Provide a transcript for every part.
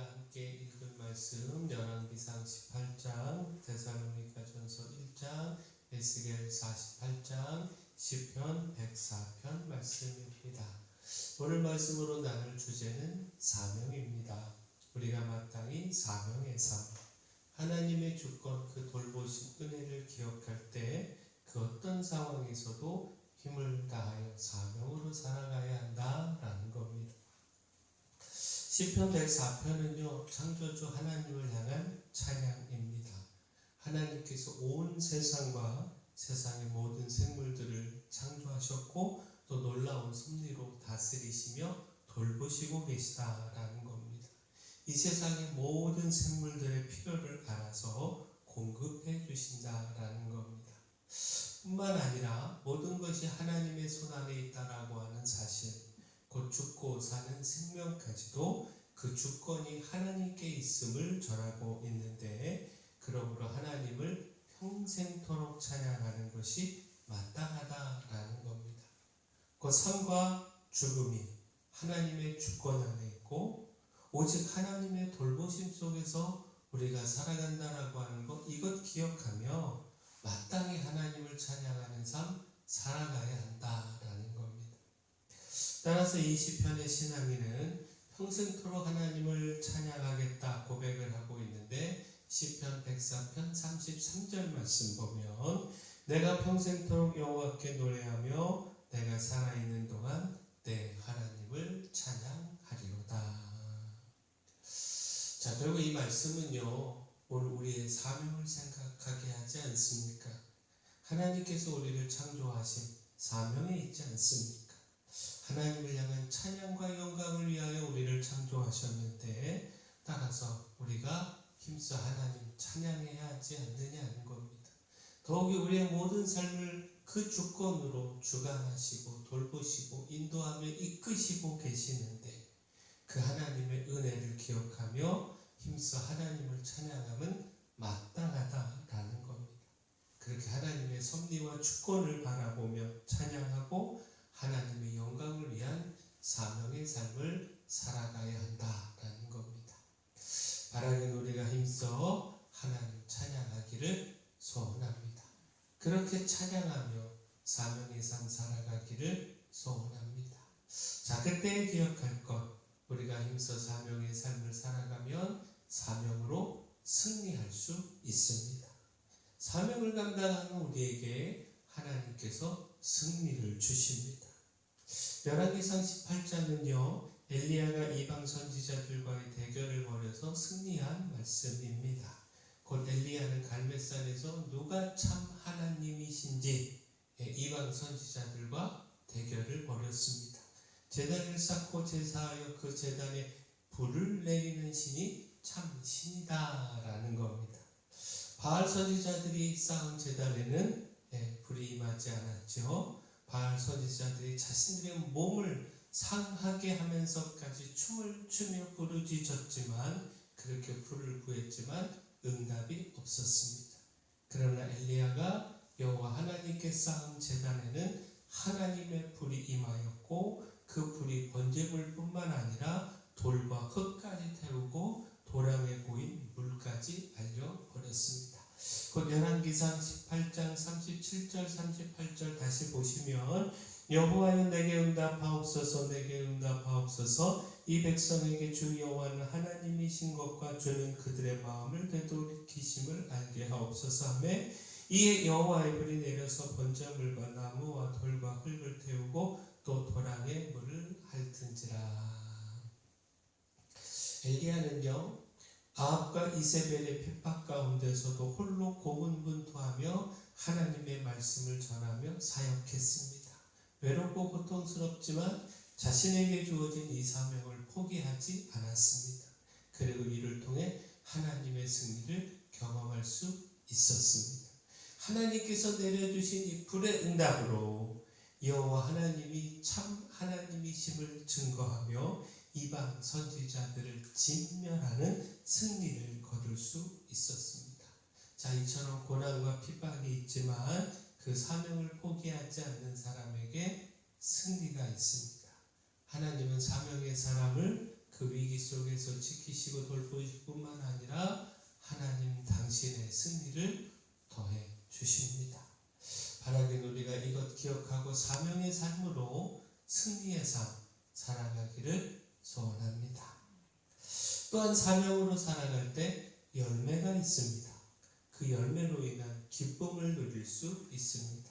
함께 읽은 말씀 열왕기상 18장, 데살로니가전서 1장, 에스겔 48장, 시편 104편 말씀입니다. 오늘 말씀으로 나눌 주제는 사명입니다. 우리가 마땅히 사명의 삶, 하나님의 주권, 그 돌보신 은혜를 기억할 때 그 어떤 상황에서도 힘을 다하여 사명으로 살아가야 한다라는 겁니다. 시편 104편은요, 창조주 하나님을 향한 찬양입니다. 하나님께서 온 세상과 세상의 모든 생물들을 창조하셨고 또 놀라운 섭리로 다스리시며 돌보시고 계시다라는 겁니다. 이 세상의 모든 생물들의 필요를 알아서 공급해 주신다라는 겁니다. 뿐만 아니라 모든 것이 하나님의 손안에 있다라고 하는 사실, 곧 죽고 사는 생명까지도 그 주권이 하나님께 있음을 전하고 있는데, 그러므로 하나님을 평생토록 찬양하는 것이 마땅하다라는 겁니다. 그 삶과 죽음이 하나님의 주권 안에 있고 오직 하나님의 돌보심 속에서 우리가 살아간다라고 하는 것, 이것 기억하며 마땅히 하나님을 찬양하는 삶 살아가야 한다라는 겁니다. 따라서 이 시편의 신앙인은 평생토록 하나님을 찬양하겠다 고백을 하고 있는데, 시편 104편 33절 말씀 보면 내가 평생토록 여호와께 노래하며 내가 살아있는 동안 내 하나님을 찬양하리로다. 자, 결국 이 말씀은요, 오늘 우리의 사명을 생각하게 하지 않습니까? 하나님께서 우리를 창조하신 사명에 있지 않습니까? 하나님을 향한 찬양과 영광을 위하여 우리를 창조하셨는데, 따라서 우리가 힘써 하나님 찬양해야 하지 않느냐는 겁니다. 더욱이 우리의 모든 삶을 그 주권으로 주관하시고 돌보시고 인도하며 이끄시고 계시는데, 그 하나님의 은혜를 기억하며 힘써 하나님을 찬양함은 마땅하다라는 겁니다. 그렇게 하나님의 섭리와 주권을 바라보며 찬양하고 하나님의 영광을 위한 사명의 삶을 살아가야 한다라는 겁니다. 바라는 우리가 힘써 하나님 찬양하기를 소원합니다. 그렇게 찬양하며 사명의 삶 살아가기를 소원합니다. 자, 그때 기억할 것, 우리가 힘써 사명의 삶을 살아가면 사명으로 승리할 수 있습니다. 사명을 감당하는 우리에게 하나님께서 승리를 주십니다. 열왕기상 18장은요, 엘리야가 이방 선지자들과의 대결을 벌여서 승리한 말씀입니다. 곧 엘리야는 갈멜산에서 누가 참 하나님이신지 이방 선지자들과 대결을 벌였습니다. 제단을 쌓고 제사하여 그 제단에 불을 내리는 신이 참 신이다라는 겁니다. 바알 선지자들이 쌓은 제단에는 불이 임하지 않았죠. 바알 선지자들이 자신들의 몸을 상하게 하면서까지 춤을 추며 부르짖었지만, 그렇게 불을 구했지만 응답이 없었습니다. 그러나 엘리야가 여호와 하나님께 쌓은 제단에는 하나님의 불이 임하였고, 그 불이 번제물뿐만 아니라 돌과 흙까지 태우고 도랑에 고인 물까지 알려버렸습니다. 곧 열왕기상 18장 37절 38절 다시 보시면 여호와여 내게 응답하옵소서, 내게 응답하옵소서. 이 백성에게 주 여호와는 하나님이신 것과 주는 그들의 마음을 되돌이키심을 알게 하옵소서 하며, 이에 여호와의 불이 내려서 번제물과 나무와 돌과 흙을 태우고 또 도랑에 물을 핥은지라. 엘리야는요, 아합과 이세벨의 핍박 가운데서도 홀로 고군분투하며 하나님의 말씀을 전하며 사역했습니다. 외롭고 고통스럽지만 자신에게 주어진 이 사명을 포기하지 않았습니다. 그리고 이를 통해 하나님의 승리를 경험할 수 있었습니다. 하나님께서 내려주신 이 불의 응답으로 여호와 하나님이 참 하나님이심을 증거하며 이방 선지자들을 진멸하는 승리를 거둘 수 있었습니다. 자, 이처럼 고난과 핍박이 있지만 그 사명을 포기하지 않는 사람에게 승리가 있습니다. 하나님은 사명의 사람을 그 위기 속에서 지키시고 돌보실 뿐만 아니라 하나님 당신의 승리를 더해 주십니다. 바라긴 우리가 이것 기억하고 사명의 삶으로 승리의 삶 살아가기를 소원합니다. 또한 사명으로 살아갈 때 열매가 있습니다. 그 열매로 인한 기쁨을 누릴 수 있습니다.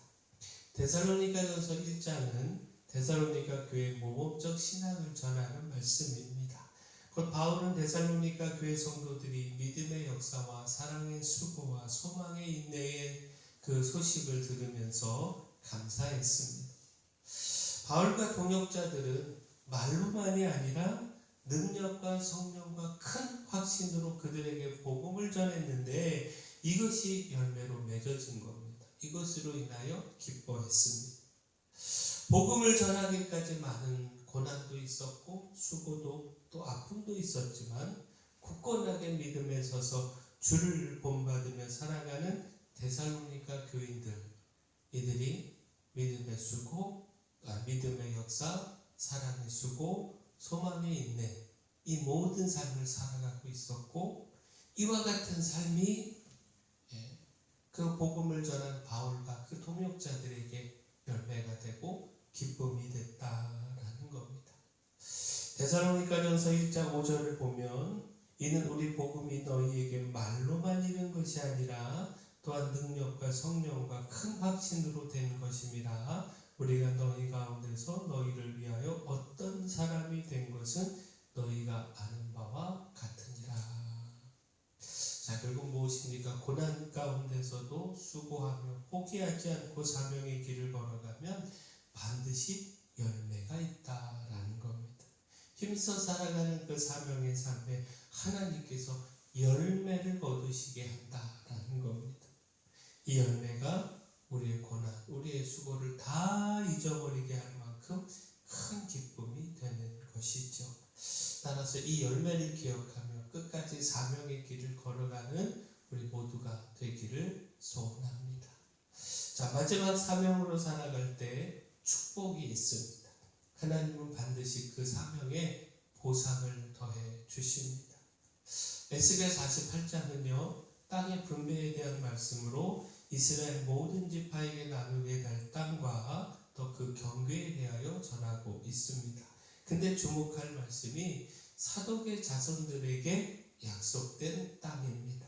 데살로니가전서 1장은 데살로니가 교회 모범적 신앙을 전하는 말씀입니다. 곧 바울은 데살로니가 교회 성도들이 믿음의 역사와 사랑의 수고와 소망의 인내의 그 소식을 들으면서 감사했습니다. 바울과 동역자들은 말로만이 아니라 능력과 성령과 큰 확신으로 그들에게 복음을 전했는데 이것이 열매로 맺어진 겁니다. 이것으로 인하여 기뻐했습니다. 복음을 전하기까지 많은 고난도 있었고 수고도 또 아픔도 있었지만 굳건하게 믿음에 서서 주를 본받으며 살아가는 데살로니가 교인들, 이들이 믿음의 수고, 믿음의 역사, 사랑의 수고, 소망의 인내, 이 모든 삶을 살아가고 있었고 이와 같은 삶이 그 복음을 전한 바울과 그 동역자들에게 열매가 되고 기쁨이 됐다라는 겁니다. 데살로니가전서 1장 5절을 보면 이는 우리 복음이 너희에게 말로만 이른 것이 아니라 또한 능력과 성령과 큰 확신으로 된 것임이라. 우리가 너희 가운데서 너희를 위하여 어떤 사람이 된 것은 너희가 아는 바와 같으니라. 자, 결국 무엇입니까? 고난 가운데서도 수고하며 포기하지 않고 사명의 길을 걸어가면 반드시 열매가 있다라는 겁니다. 힘써 살아가는 그 사명의 삶에 하나님께서 열매를 거두시게 한다라는 겁니다. 이 열매가 우리의 고난, 우리의 수고를 다 잊어버리게 할 만큼 큰 기쁨이 되는 것이죠. 따라서 이 열매를 기억하며 끝까지 사명의 길을 걸어가는 우리 모두가 되기를 소원합니다. 자, 마지막 사명으로 살아갈 때 축복이 있습니다. 하나님은 반드시 그 사명에 보상을 더해 주십니다. 에스겔 48장은요, 땅의 분배에 대한 말씀으로 이스라엘 모든 지파에게 나누게 될 땅과 또 그 경계에 대하여 전하고 있습니다. 근데 주목할 말씀이 사독의 자손들에게 약속된 땅입니다.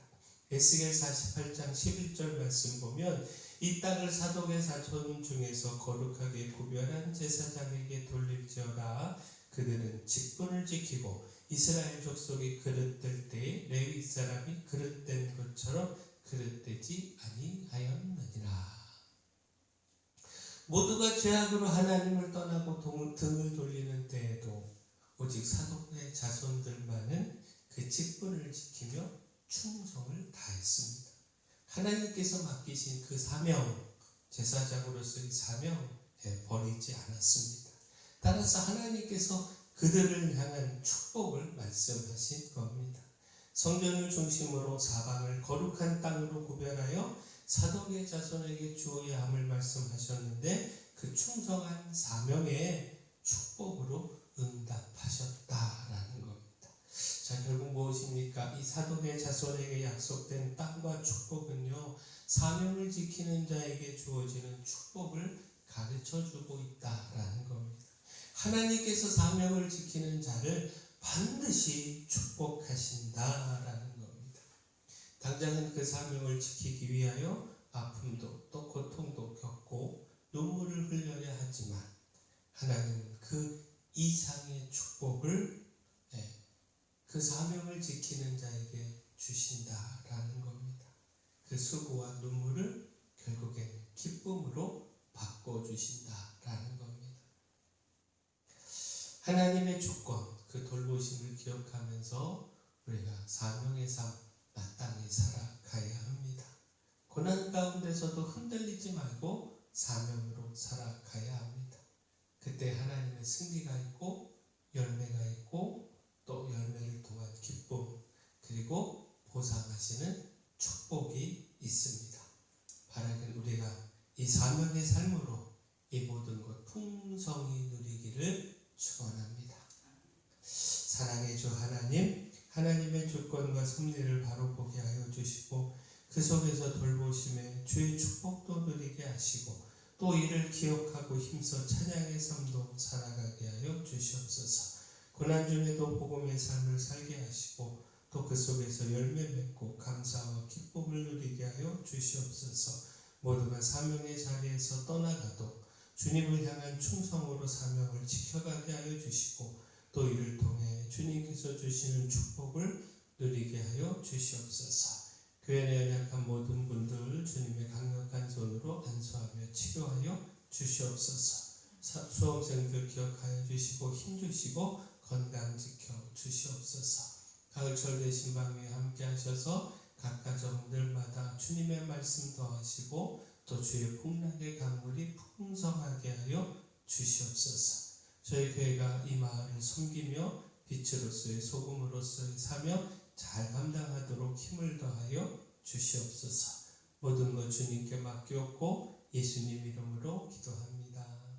에스겔 48장 11절 말씀 보면 이 땅을 사독의 자손 중에서 거룩하게 구별한 제사장에게 돌릴지어다. 그들은 직분을 지키고 이스라엘 족속이 그릇될 때에 레위 사람이 그릇된 것처럼 그릇되지 아니하였느니라. 모두가 죄악으로 하나님을 떠나고 등을 돌리는 때에도 오직 사독의 자손들만은 그 직분을 지키며 충성을 다했습니다. 하나님께서 맡기신 그 사명, 제사장으로서의 사명 버리지 않았습니다. 따라서 하나님께서 그들을 향한 축복을 말씀하신 겁니다. 성전을 중심으로 사방을 거룩한 땅으로 구별하여 사독의 자손에게 주어야 함을 말씀하셨는데 그 충성한 사명에 축복으로 응답하셨다라는 겁니다. 자, 결국 무엇입니까? 이 사독의 자손에게 약속된 땅과 축복은요, 사명을 지키는 자에게 주어지는 축복을 가르쳐주고 있다라는 겁니다. 하나님께서 사명을 지키는 자를 반드시 축복하신다라는 겁니다. 당장은 그 사명을 지키기 위하여 아픔도 또 고통도 겪고 눈물을 흘려야 하지만 하나님은 그 이상의 축복을 그 사명을 지키는 자에게 주신다라는 겁니다. 그 수고와 눈물을 결국에는 기쁨으로 바꿔주신다라는 겁니다. 하나님의 조건, 그 돌보심을 기억하면서 우리가 사명의 삶 마땅히 살아가야 합니다. 고난 가운데서도 흔들리지 말고 사명으로 살아가야 합니다. 그때 하나님의 승리가 있고 열매가 있고 또 열매를 통한 기쁨 그리고 보상하시는 축복이 있습니다. 바라긴 우리가 이 사명의 삶으로 이 모든 것 풍성히 누리기를 축원합니다. 사랑의 주권과 섭리를 바로 보게 하여 주시고 그 속에서 돌보심에 주의 축복도 누리게 하시고 또 이를 기억하고 힘써 찬양의 삶도 살아가게 하여 주시옵소서. 고난 중에도 복음의 삶을 살게 하시고 또 그 속에서 열매 맺고 감사와 기쁨을 누리게 하여 주시옵소서. 모두가 사명의 자리에서 떠나가도 주님을 향한 충성으로 사명을 지켜가게 하여 주시고 또 이를 통해 주님께서 주시는 축복을 누리게 하여 주시옵소서. 교회 내 연약한 모든 분들 주님의 강력한 손으로 안수하며 치료하여 주시옵소서. 수험생들 기억하여 주시고 힘주시고 건강 지켜 주시옵소서. 가을철 되신 밤에 함께 하셔서 각 가정들마다 주님의 말씀 더하시고 또 주의 풍랑의 강물이 풍성하게 하여 주시옵소서. 저희 교회가 이 마을을 섬기며 빛으로서의 소금으로서의 사명 잘 감당하도록 힘을 더하여 주시옵소서. 모든 것 주님께 맡겼고 예수님 이름으로 기도합니다.